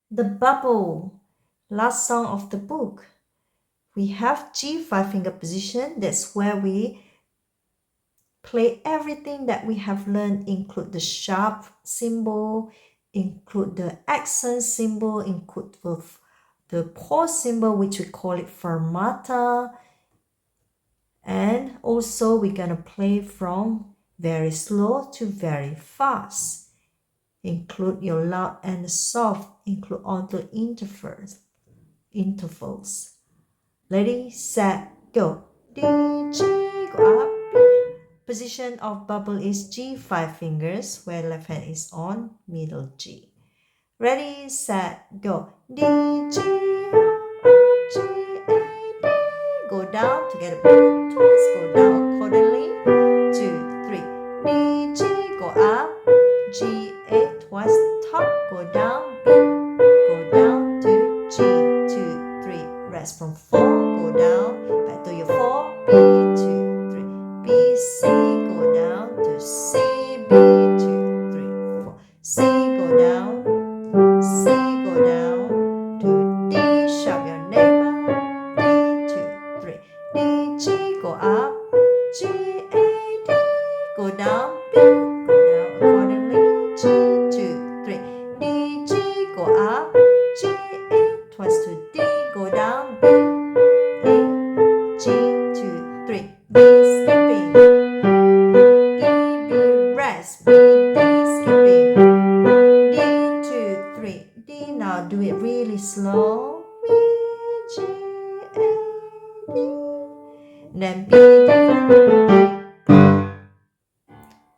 The bubble, last song of the book. We have G5 finger position. That's where we play everything that we have learned, include the sharp symbol, include the accent symbol, include the pause symbol, which we call it fermata. And also we're gonna play from very slow to very fast. Include your loud and soft, include all the intervals. Ready, set, go. D, G, go up. Position of bubble is G5 fingers, where left hand is on middle G. Ready, set, go. D, G, G, A, D. Go down together, twice, go down accordingly. 2, 3. D, G, go up. G, A, twice, top, go down, B, go down to G, 2, 3. Rest from 4, go down, back to your 4, B, 2, 3. B, C, go down to C, B, 2, 3, 4. C, go down, C, go down to D, sharp your neighbor, D, 2, 3. D, G, go up, G, A, D, go down, B, go down accordingly, G, 2, 3. D, G, go up, G, A, twice to D, go down, B, A, G, 2, 3. B, skipping, D, B, rest, B, D, skipping, D, 2, 3. D, now do it really slow, B, G, A, D, then B, D,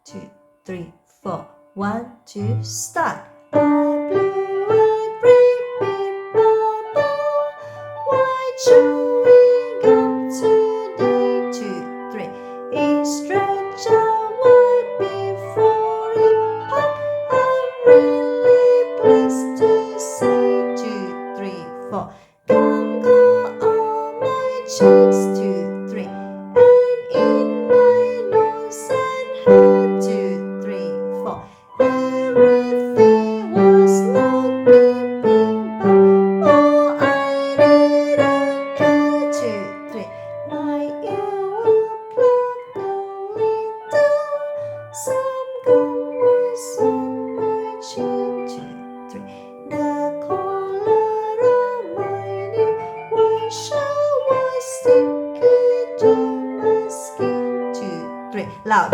2, 3, 4. 1, 2, start. I blew a great big bubble, white chewing gum today. 2, 3. It stretched out wide before it popped. I'm really pleased to say. 2, 3, 4. Gum got on my cheeks. 2, 3. And in my nose and head. 2, 3, 4. Everything was looking pink, but oh, I didn't care. 2, 3. My ear will pluck a little. Some gum was on my cheek. 2, 3. The collar of my new white shirt was sticky to my skin. 2, 3. Loud.